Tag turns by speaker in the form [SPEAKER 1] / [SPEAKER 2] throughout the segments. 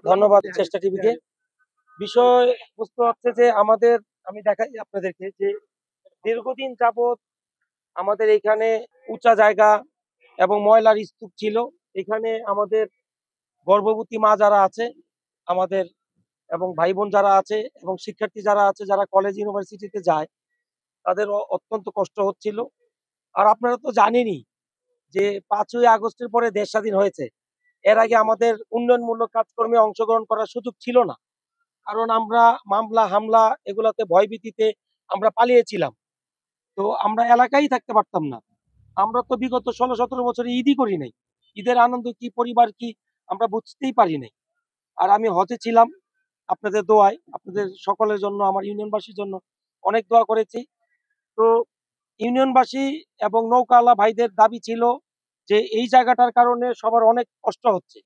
[SPEAKER 1] ধন্যবাদ চেষ্টা টিভিকে। বিষয় বুঝতে হচ্ছে যে আমি দেখাই আপনাদেরকে যে দীর্ঘদিন যাবৎ আমাদের এখানে উঁচা জায়গা এবং ময়লার স্তূপ ছিল। এখানে আমাদের গর্ভবতী মা যারা আছে আমাদের এবং ভাই বোন যারা আছে এবং শিক্ষার্থী যারা আছে যারা কলেজ ইউনিভার্সিটিতে যায় তাদের অত্যন্ত কষ্ট হচ্ছিল। আর আপনারা তো জানেনই যে 5ই আগস্টের পরে দেশ স্বাধীন হয়েছে। এর আগে আমাদের উন্নয়নমূলক কাজকর্মে অংশগ্রহণ করার সুযোগ ছিল না, কারণ আমরা মামলা হামলা এগুলাতে ভয়ভীতিতে আমরা পালিয়েছিলাম। তো আমরা এলাকায় থাকতে পারতাম না। আমরা তো বিগত 16-17 বছরে ঈদই করি নাই। ঈদের আনন্দ কি, পরিবার কি, আমরা বুঝতেই পারি নাই। আর আমি হজে ছিলাম, আপনাদের দোয়ায় আপনাদের সকলের জন্য, আমার ইউনিয়নবাসীর জন্য অনেক দোয়া করেছি। তো ইউনিয়নবাসী এবং নৌকাওয়ালা ভাইদের দাবি ছিল যে এই জায়গাটার কারণে সবার অনেক কষ্ট হচ্ছে,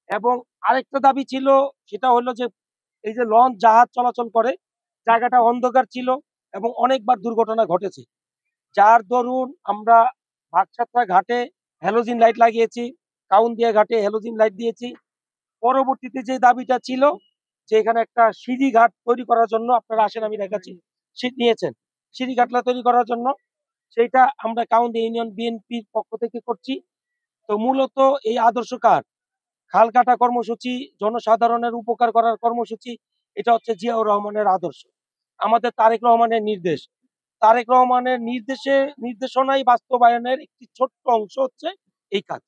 [SPEAKER 1] এবং আরেকটা দাবি ছিল, সেটা হলো যে এই যে লঞ্চ জাহাজ চলাচল করে জায়গাটা অন্ধকার ছিল এবং অনেকবার দুর্ঘটনা ঘটেছে, যার দরুন আমরা বাগসাত্রা ঘাটে হ্যালোজিন লাইট লাগিয়েছি, কাউন্দিয়া ঘাটে হ্যালোজিন লাইট দিয়েছি। পরবর্তীতে যে দাবিটা ছিল যে এখানে একটা সিঁড়ি ঘাট তৈরি করার জন্য, আপনারা আসেন আমি দেখাচ্ছি, সিট নিয়েছেন, সিঁড়ি ঘাটলা তৈরি করার জন্য, সেইটা আমরা কাউন্দি ইউনিয়ন বিএনপির পক্ষ থেকে করছি। তো মূলত এই আদর্শ কার্ড, খাল কাটা কর্মসূচি, জনসাধারণের উপকার করার কর্মসূচি, এটা হচ্ছে জিয়াউর রহমানের আদর্শ, আমাদের তারেক রহমানের নির্দেশ। তারেক রহমানের নির্দেশনায় বাস্তবায়নের একটি ছোট্ট অংশ হচ্ছে এই কাজ।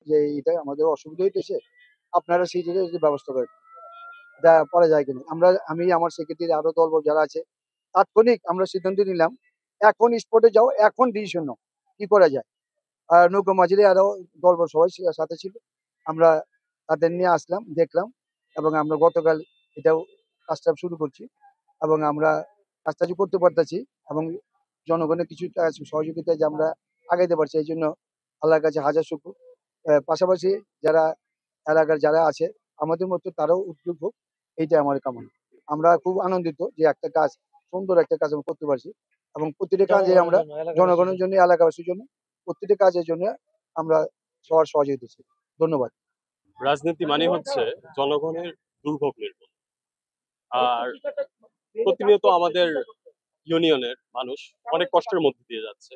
[SPEAKER 2] যে এটা আমাদের অসুবিধা হইতেছে, আপনারা সেই জায়গায় একটু ব্যবস্থা করেন, যা পরে যায় কিনা। আমি আমার সেক্রেটারি আরো দলবল যারা আছে তাৎক্ষণিক আমরা সিদ্ধান্ত নিলাম, এখন স্পটে যাও, এখন ডিসিশন নাও কি করা যায়। আর নৌকা মাঝিরে আরো দলবল সবাই সাথে ছিল, আমরা তাদের নিয়ে আসলাম, দেখলাম, এবং আমরা গতকাল এটাও কাজটা শুরু করছি, এবং আমরা কাজটা যে করতে পারতেছি এবং জনগণের কিছুটা সহযোগিতায় যে আমরা আগাইতে পারছি, এই জন্য আল্লাহর কাছে হাজার শুকর। পাশাপাশি যারা এলাকার যারা আছে আমাদের মতো তারাও উদ্যোগ হোক, এইটাই আমার কামনা। আমরা খুব আনন্দিত যে একটা কাজ, সুন্দর একটা কাজ আমরা করতে পারছি, এবং প্রতিটা কাজে আমরা জনগণের জন্য, এলাকাবাসীর জন্য, প্রতিটা কাজের জন্য আমরা সবার সহযোগিতা চাই। ধন্যবাদ।
[SPEAKER 3] রাজনীতি মানে হচ্ছে জনগণের দুর্ভোগ নির্মূল। আর প্রতিনিয়ত আমাদের ইউনিয়নের মানুষ অনেক কষ্টের মধ্যে দিয়ে যাচ্ছে।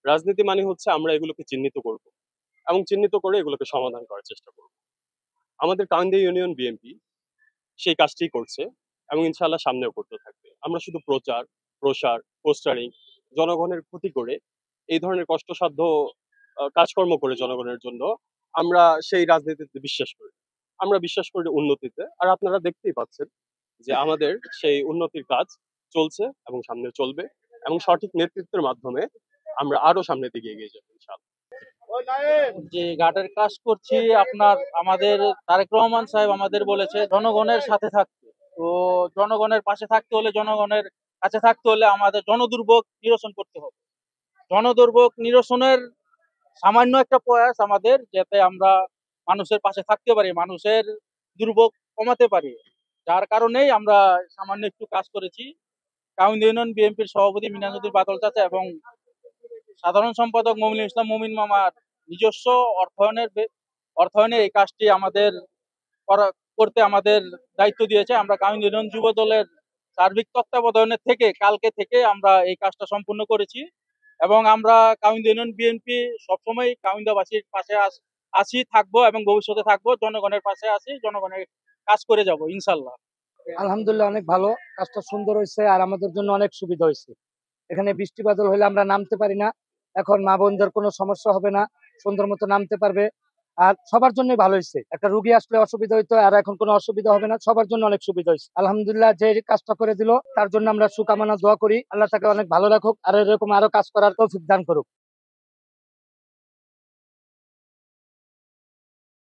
[SPEAKER 3] রাজনীতি মানে হচ্ছে আমরা এগুলোকে চিহ্নিত করব এবং চিহ্নিত করে এগুলোকে সমাধান করার চেষ্টা করব। আমাদের কাউন্দিয়া ইউনিয়ন বিএনপি সেই কাজটি করছে এবং ইনশাআল্লাহ সামনেও করতে থাকবে। আমরা শুধু প্রচার, প্রসার, পোস্টারিং, জনগণের ক্ষতি করে, এই ধরনের কষ্টসাধ্য কাজকর্ম করে জনগণের জন্য আমরা সেই রাজনীতিতে বিশ্বাস করি। আমরা বিশ্বাস করি উন্নতিতে। আর আপনারা দেখতেই পাচ্ছেন যে আমাদের সেই উন্নতির কাজ চলছে এবং সামনে চলবে, এবং সঠিক নেতৃত্বের মাধ্যমে আমরা আরো সামনের দিকে এগিয়ে যাবো ইনশাআল্লাহ।
[SPEAKER 4] যে ঘাটের কাজ করছি, আমাদের তারেক রহমান সাহেব আমাদের বলেছে জনগণের সাথে থাকতে। তো জনগণের পাশে থাকতে হলে, জনগণের কাছে থাকতে হলে আমাদের জনদুর্ভোগ নিরসন করতে হবে। জনদুর্ভোগ নিরসনের সামান্য একটা প্রয়াস আমাদের, যাতে আমরা মানুষের পাশে থাকতে পারি, মানুষের দুর্ভোগ কমাতে পারি। যার কারণেই আমরা সামান্য একটু কাজ করেছি। কাউন্দি ইউনিয়ন বিএনপির সভাপতি মিনাজুদ্দিন বাদল চাচা এবং সাধারণ সম্পাদক মমিনুল ইসলাম মমিন মামার নিজস্ব অর্থায়নে এই কাজটি আমাদের করতে আমাদের দায়িত্ব দিয়েছে। আমরা কাউন্দি ইউনিয়ন যুব দলের সার্বিক তত্ত্বাবধানের থেকে কালকে থেকে আমরা এই কাজটা সম্পূর্ণ করেছি, এবং আমরা কাউন্দি ইউনিয়ন বিএনপি সবসময় কাউন্দাবাসীর পাশে আছি, থাকবো এবং ভবিষ্যতে থাকবো। জনগণের পাশে আছি, জনগণের কাজ করে যাব ইনশাল্লাহ।
[SPEAKER 5] আলহামদুলিল্লাহ, অনেক ভালো, কাজটা সুন্দর হয়েছে আর আমাদের জন্য অনেক সুবিধা হয়েছে। এখানে বৃষ্টি বাদল হলে আমরা নামতে পারি না, এখন মা বোনদের কোনো সমস্যা হবে না, সুন্দর মতো নামতে পারবে। আর সবার জন্যই ভালো হয়েছে, একটা রুগী আসলে অসুবিধা হইতো, আর এখন কোনো অসুবিধা হবে না, সবার জন্য অনেক সুবিধা হয়েছে। আলহামদুলিল্লাহ, যে কাজটা করে দিল তার জন্য আমরা শুভকামনা দোয়া করি, আল্লাহ তাকে অনেক ভালো রাখুক আর এরকম আরো কাজ করার তৌফিক দান করুক।